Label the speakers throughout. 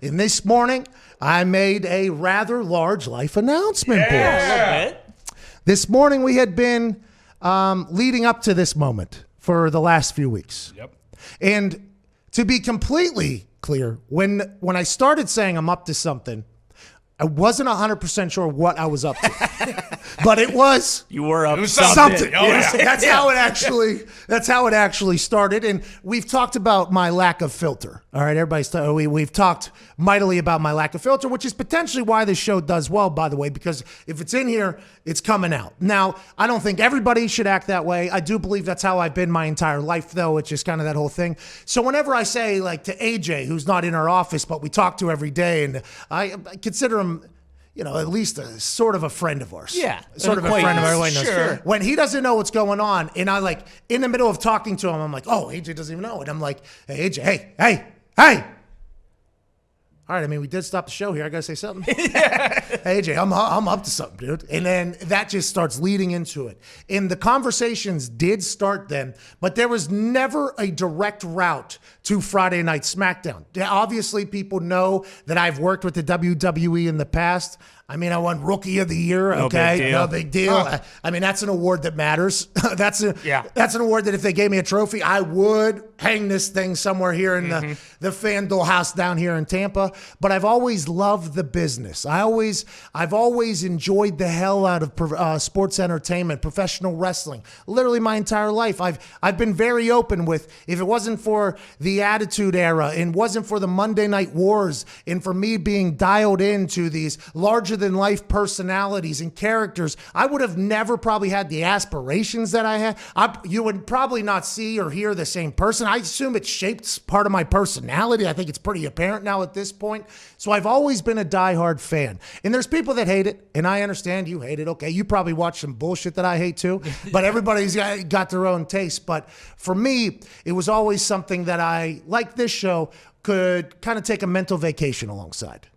Speaker 1: And this morning, I made a rather large life announcement.
Speaker 2: Yeah.
Speaker 1: This morning, we had been leading up to this moment for the last few weeks.
Speaker 2: Yep.
Speaker 1: And to be completely clear, when I started saying I'm up to something, I wasn't 100% sure what I was up to, but it was.
Speaker 3: You were up to
Speaker 1: something.
Speaker 2: Oh, yeah.
Speaker 1: That's how it actually. That's how it actually started. And we've talked about my lack of filter. All right, we've talked mightily about my lack of filter, which is potentially why this show does well, by the way, because if it's in here, it's coming out. Now, I don't think everybody should act that way. I do believe that's how I've been my entire life, though. It's just kind of that whole thing. So whenever I say, like, to AJ, who's not in our office, but we talk to every day, and I consider him, at least a sort of a friend of ours.
Speaker 3: Yeah.
Speaker 1: Sort of a friend of ours.
Speaker 3: Sure.
Speaker 1: When he doesn't know what's going on, and I in the middle of talking to him, I'm like, oh, AJ doesn't even know. And I'm like, hey, AJ, hey. All right, I mean, we did stop the show here. I got to say something. Hey, AJ, I'm up to something, dude. And then that just starts leading into it. And the conversations did start then, but there was never a direct route to Friday Night Smackdown. Obviously, people know that I've worked with the WWE in the past. I mean, I won Rookie of the Year, okay? No big deal. I mean, that's an award that matters. That's an award that if they gave me a trophy, I would hang this thing somewhere here in the Fanduel house down here in Tampa. But I've always loved the business. I've always enjoyed the hell out of sports entertainment, professional wrestling, literally my entire life. I've been very open with, if it wasn't for the Attitude Era and wasn't for the Monday Night Wars and for me being dialed into these larger than life personalities and characters, I would have never probably had the aspirations that I had. You would probably not see or hear the same person. I assume it shaped part of my personality. I think it's pretty apparent now at this point. So I've always been a diehard fan. And there's people that hate it, and I understand you hate it. Okay, you probably watch some bullshit that I hate too, but everybody's got their own taste. But for me, it was always something that I, like this show, could kind of take a mental vacation alongside.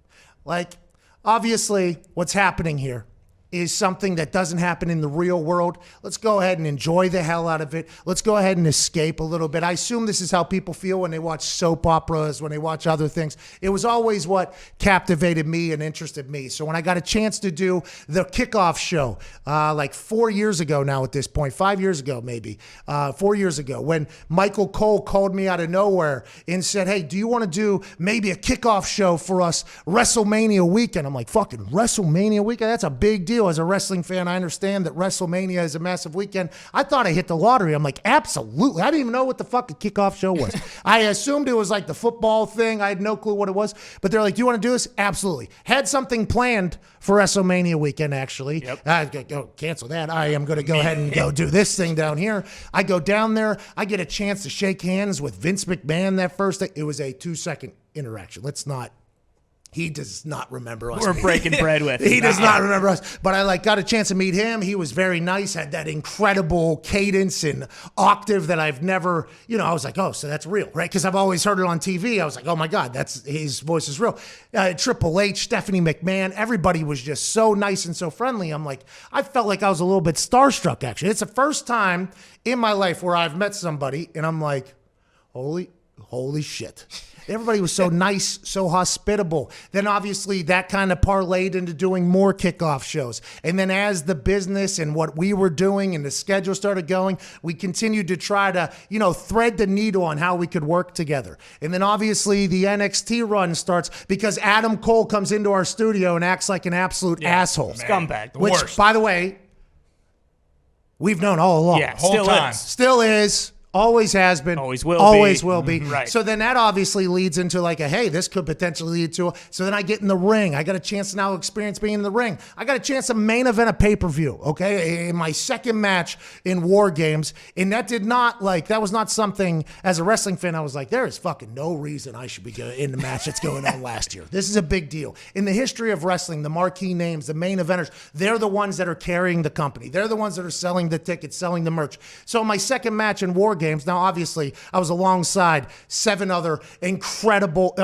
Speaker 1: Obviously, what's happening here is something that doesn't happen in the real world. Let's go ahead and enjoy the hell out of it. Let's go ahead and escape a little bit. I assume this is how people feel when they watch soap operas, when they watch other things. It was always what captivated me and interested me. So when I got a chance to do the Kickoff Show, 4 years ago now at this point, 5 years ago maybe, 4 years ago, when Michael Cole called me out of nowhere and said, hey, do you want to do maybe a kickoff show for us WrestleMania weekend? I'm like, fucking WrestleMania weekend? That's a big deal. As a wrestling fan, I understand that WrestleMania is a massive weekend. I thought I hit the lottery. I'm like, absolutely. I didn't even know what the fuck a kickoff show was. I assumed it was like the football thing. I had no clue what it was. But they're like, do you want to do this? Absolutely. Had something planned for WrestleMania weekend, actually. Yep. I go cancel that. I am going to go ahead and go do this thing down here. I go down there. I get a chance to shake hands with Vince McMahon that first day. It was a 2-second interaction. He does not remember us.
Speaker 3: We're breaking bread with him.
Speaker 1: He does not remember us. But I got a chance to meet him. He was very nice, had that incredible cadence and octave that I've never, I was like, oh, so that's real, right? Because I've always heard it on TV. I was like, oh my God, his voice is real. Triple H, Stephanie McMahon, everybody was just so nice and so friendly. I'm like, I felt like I was a little bit starstruck, actually. It's the first time in my life where I've met somebody and I'm like, holy shit. Everybody was so nice, so hospitable. Then obviously that kind of parlayed into doing more kickoff shows. And then as the business and what we were doing and the schedule started going, we continued to try to, thread the needle on how we could work together. And then obviously the NXT run starts because Adam Cole comes into our studio and acts like an absolute asshole.
Speaker 3: Scumbag.
Speaker 1: Which,
Speaker 2: worst.
Speaker 1: by the way, we've known all along.
Speaker 3: Yeah,
Speaker 1: Still is. Always has been.
Speaker 3: Always will
Speaker 1: be.
Speaker 3: Right.
Speaker 1: So then that obviously leads into hey, this could potentially lead to. So then I get in the ring. I got a chance to now experience being in the ring. I got a chance to main event a pay-per-view, okay, in my second match in War Games. And that did not, that was not something, as a wrestling fan, I was like, there is fucking no reason I should be in the match that's going on last year. This is a big deal. In the history of wrestling, the marquee names, the main eventers, they're the ones that are carrying the company. They're the ones that are selling the tickets, selling the merch. So my second match in War Games. Now, obviously, I was alongside six other incredible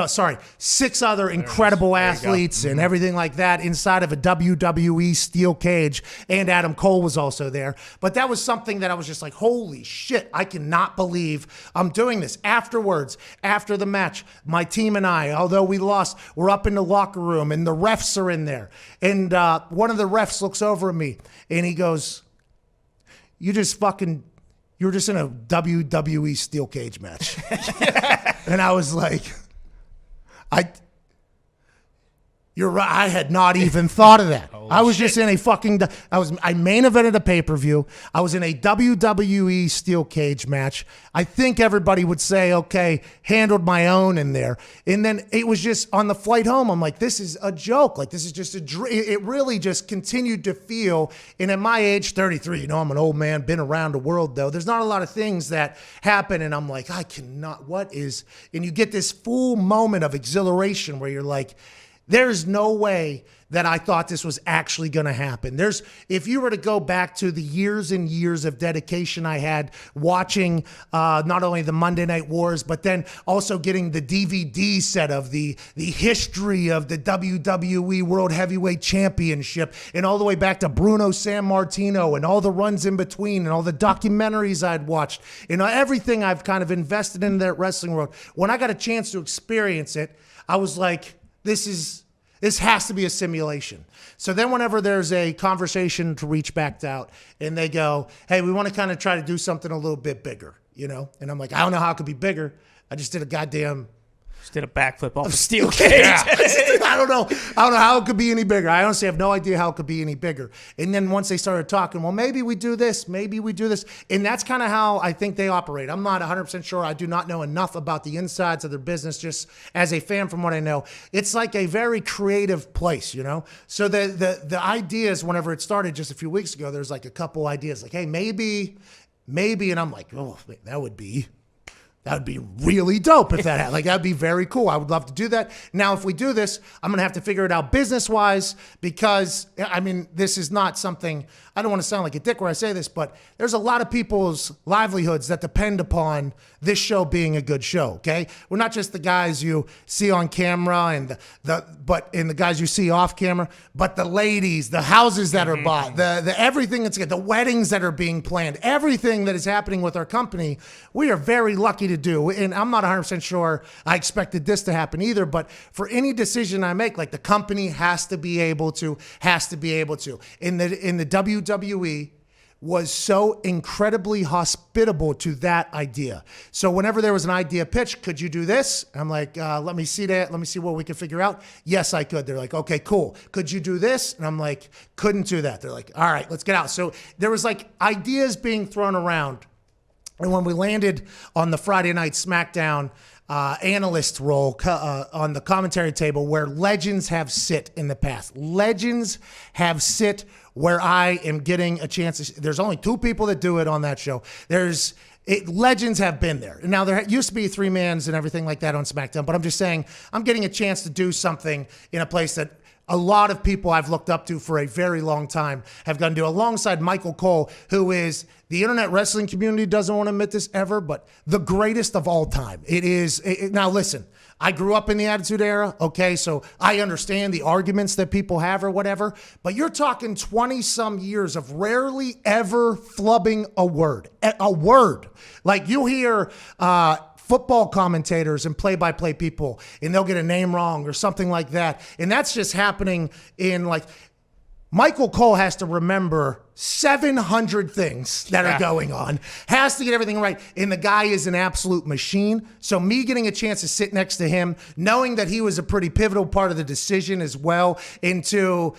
Speaker 1: athletes and everything like that inside of a WWE steel cage, and Adam Cole was also there. But that was something that I was just like, holy shit, I cannot believe I'm doing this. Afterwards, after the match, my team and I, although we lost, we're up in the locker room, and the refs are in there. And one of the refs looks over at me, and he goes, you were just in a WWE steel cage match. And I was like, you're right. I had not even thought of that. I was just in I main evented a pay-per-view. I was in a WWE steel cage match. I think everybody would say, okay, handled my own in there. And then it was just on the flight home, I'm like, this is a joke. Like, this is just a dream. It really just continued to feel, and at my age, 33, I'm an old man, been around the world though. There's not a lot of things that happen, and I'm like, I cannot, and you get this full moment of exhilaration where you're like, there's no way that I thought this was actually going to happen. If you were to go back to the years and years of dedication I had watching not only the Monday Night Wars, but then also getting the DVD set of the history of the WWE World Heavyweight Championship, and all the way back to Bruno Sammartino and all the runs in between and all the documentaries I'd watched, everything I've kind of invested in that wrestling world. When I got a chance to experience it, I was like, this has to be a simulation. So then whenever there's a conversation to reach back out and they go, hey, we want to kind of try to do something a little bit bigger, And I'm like, I don't know how it could be bigger. I just did a backflip off a steel cage. Yeah. I don't know how it could be any bigger. I honestly have no idea how it could be any bigger. And then once they started talking, well, maybe we do this. And that's kind of how I think they operate. I'm not 100% sure. I do not know enough about the insides of their business. Just as a fan, from what I know, it's like a very creative place, So the ideas, whenever it started just a few weeks ago, there's like a couple ideas like, hey, maybe. And I'm like, oh, that would be really dope if that happened. Like, that'd be very cool. I would love to do that. Now, if we do this, I'm going to have to figure it out business-wise because, this is not something, I don't want to sound like a dick where I say this, but there's a lot of people's livelihoods that depend upon this show being a good show, okay? We're not just the guys you see on camera and the guys you see off camera, but the ladies, the houses that are bought, the everything that's good, the weddings that are being planned, everything that is happening with our company, we are very lucky to do. And I'm not 100% sure I expected this to happen either, but for any decision I make, like, the company has to be able to. In the WWE was so incredibly hospitable to that idea. So whenever there was an idea pitch, could you do this? I'm like, let me see that. Let me see what we can figure out. Yes, I could. They're like, okay, cool. Could you do this? And I'm like, couldn't do that. They're like, all right, let's get out. So there was like ideas being thrown around. And when we landed on the Friday night Smackdown analyst role on the commentary table, where legends have sit in the past, legends have sit where I am getting a chance. There's only two people that do it on that show. Legends have been there. Now, there used to be three-mans and everything like that on SmackDown, but I'm just saying I'm getting a chance to do something in a place that a lot of people I've looked up to for a very long time have gone to, alongside Michael Cole, who is, the internet wrestling community doesn't want to admit this ever, but the greatest of all time. Now listen, I grew up in the Attitude Era, okay, so I understand the arguments that people have or whatever, but you're talking 20-some years of rarely ever flubbing a word. A word. Like, you hear football commentators and play-by-play people, and they'll get a name wrong or something like that. And that's just happening in, like, Michael Cole has to remember 700 things that are going on, has to get everything right. And the guy is an absolute machine. So me getting a chance to sit next to him, knowing that he was a pretty pivotal part of the decision as well, into,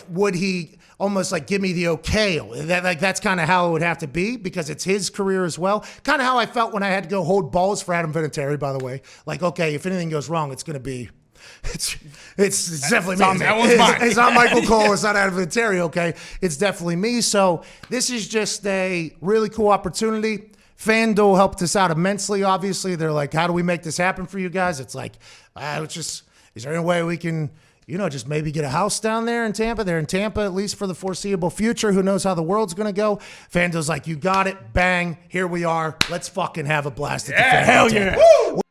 Speaker 1: would he almost like give me the okay? That's kind of how it would have to be, because it's his career as well. Kind of how I felt when I had to go hold balls for Adam Vinatieri, by the way. Like, okay, if anything goes wrong, it's going to be, it's definitely me.
Speaker 2: That one's mine.
Speaker 1: It's not Michael Cole. It's not Adam Vinatieri, okay? It's definitely me. So this is just a really cool opportunity. Fanduel helped us out immensely, obviously. They're like, how do we make this happen for you guys? It's like, is there any way we can, just maybe get a house down there in Tampa. They're in Tampa, at least for the foreseeable future. Who knows how the world's going to go? Fanduel's like, you got it. Bang. Here we are. Let's fucking have a blast at the Fanduel.
Speaker 2: Hell yeah. Woo!